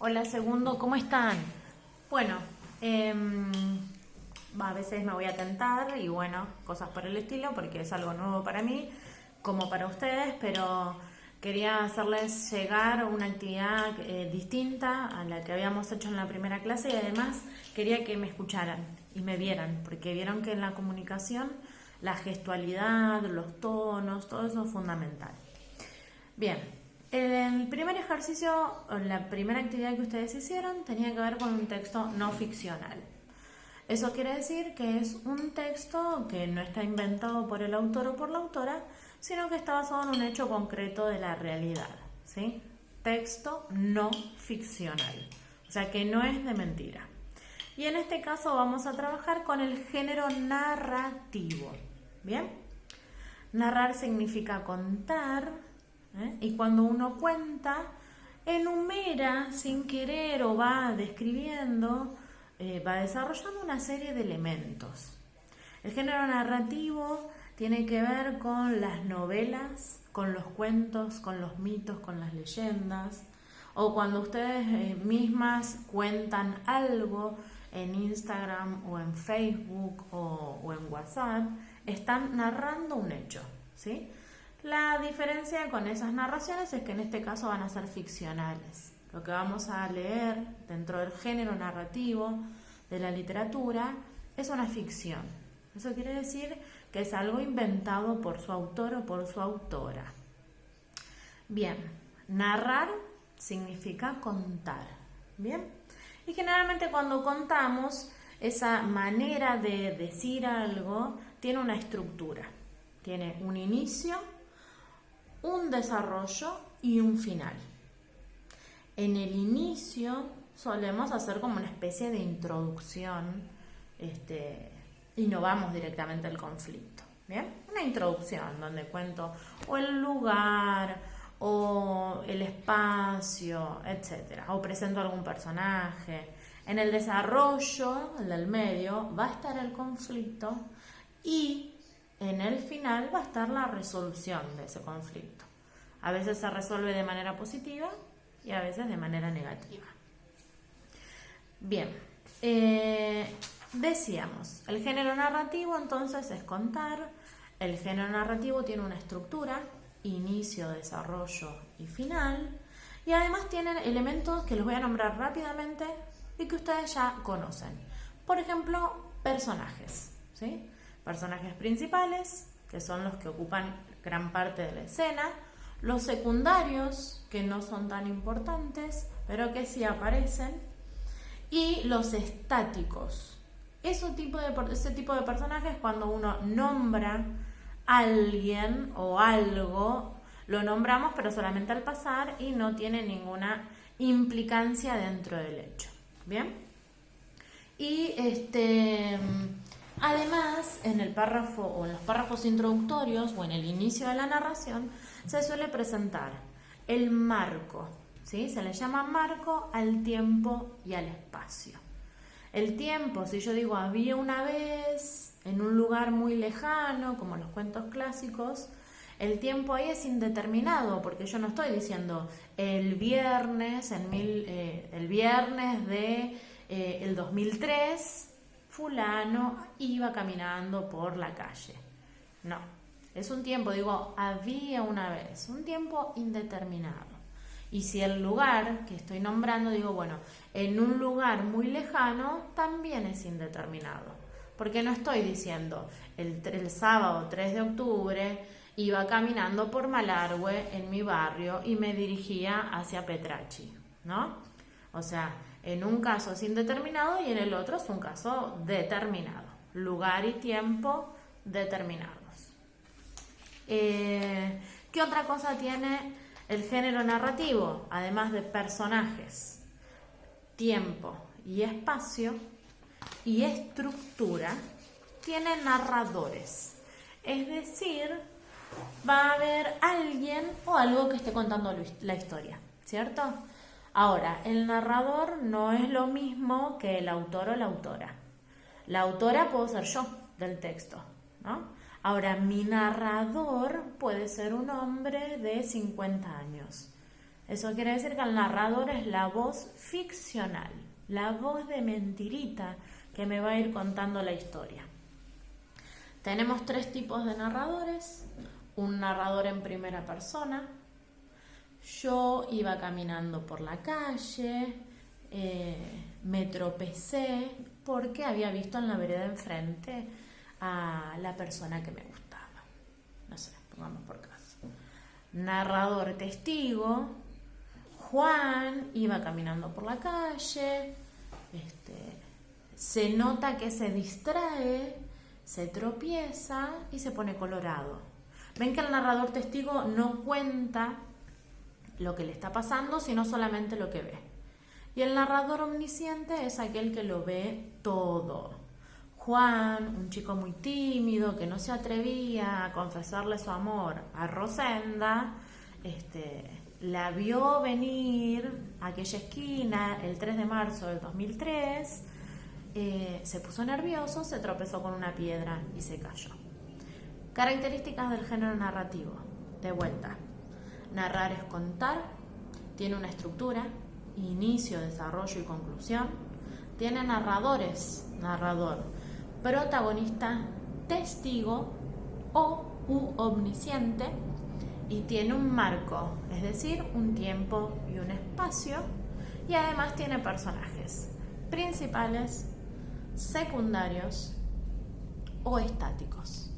Hola, segundo, ¿cómo están? Bueno, a veces me voy a tentar y bueno, cosas por el estilo, porque es algo nuevo para mí, como para ustedes, pero quería hacerles llegar una actividad distinta a la que habíamos hecho en la primera clase y además quería que me escucharan y me vieran, porque vieron que en la comunicación la gestualidad, los tonos, todo eso es fundamental. Bien, el primer ejercicio, o la primera actividad que ustedes hicieron tenía que ver con un texto no ficcional. Eso quiere decir que es un texto que no está inventado por el autor o por la autora, sino que está basado en un hecho concreto de la realidad, ¿sí? Texto no ficcional, o sea que no es de mentira. Y en este caso vamos a trabajar con el género narrativo, ¿bien? Narrar significa contar, y cuando uno cuenta, enumera sin querer o va describiendo, va desarrollando una serie de elementos. El género narrativo tiene que ver con las novelas, con los cuentos, con los mitos, con las leyendas, o cuando ustedes mismas cuentan algo en Instagram o en Facebook o en WhatsApp, están narrando un hecho, ¿sí? La diferencia con esas narraciones es que en este caso van a ser ficcionales. Lo que vamos a leer dentro del género narrativo de la literatura es una ficción. Eso quiere decir que es algo inventado por su autor o por su autora. Bien, narrar significa contar. Bien, y generalmente cuando contamos, esa manera de decir algo tiene una estructura. Tiene un inicio, un desarrollo y un final. En el inicio solemos hacer como una especie de introducción, y no vamos directamente al conflicto, ¿bien? Una introducción donde cuento o el lugar o el espacio, etcétera, o presento algún personaje. En el desarrollo, el del medio, va a estar el conflicto y en el final va a estar la resolución de ese conflicto. A veces se resuelve de manera positiva y a veces de manera negativa. Bien, decíamos, el género narrativo entonces es contar. El género narrativo tiene una estructura, inicio, desarrollo y final. Y además tienen elementos que los voy a nombrar rápidamente y que ustedes ya conocen. Por ejemplo, personajes, ¿sí? Personajes principales, que son los que ocupan gran parte de la escena, los secundarios, que no son tan importantes, pero que sí aparecen, y los estáticos. Ese tipo de personajes, cuando uno nombra a alguien o algo, lo nombramos pero solamente al pasar y no tiene ninguna implicancia dentro del hecho. ¿Bien? Y además, en el párrafo o en los párrafos introductorios o en el inicio de la narración se suele presentar el marco, ¿sí? Se le llama marco al tiempo y al espacio. El tiempo, si yo digo había una vez en un lugar muy lejano, como los cuentos clásicos, el tiempo ahí es indeterminado, porque yo no estoy diciendo el viernes de el 2003 fulano iba caminando por la calle. No, es un tiempo, digo, había una vez, un tiempo indeterminado. Y si el lugar que estoy nombrando, digo, bueno, en un lugar muy lejano, también es indeterminado. Porque no estoy diciendo el sábado 3 de octubre iba caminando por Malargüe en mi barrio y me dirigía hacia Petracci, ¿no? O sea, en un caso es indeterminado y en el otro es un caso determinado. Lugar y tiempo determinados. ¿Qué otra cosa tiene el género narrativo? Además de personajes, tiempo y espacio y estructura, tiene narradores. Es decir, va a haber alguien o algo que esté contando la historia, ¿cierto? Ahora, el narrador no es lo mismo que el autor o la autora. La autora puedo ser yo del texto, ¿no? Ahora, mi narrador puede ser un hombre de 50 años. Eso quiere decir que el narrador es la voz ficcional, la voz de mentirita que me va a ir contando la historia. Tenemos 3 tipos de narradores. Un narrador en primera persona. Yo iba caminando por la calle, me tropecé porque había visto en la vereda enfrente a la persona que me gustaba. No sé, pongamos por caso. Narrador testigo. Juan iba caminando por la calle, se nota que se distrae, se tropieza y se pone colorado. Ven que el narrador testigo no cuenta lo que le está pasando, sino solamente lo que ve. Y el narrador omnisciente es aquel que lo ve todo. Juan, un chico muy tímido que no se atrevía a confesarle su amor a Rosenda, la vio venir a aquella esquina el 3 de marzo del 2003, se puso nervioso, se tropezó con una piedra y se cayó. Características del género narrativo. De vuelta, narrar es contar, tiene una estructura, inicio, desarrollo y conclusión, tiene narradores, narrador, protagonista, testigo o omnisciente, y tiene un marco, es decir, un tiempo y un espacio, y además tiene personajes principales, secundarios o estáticos.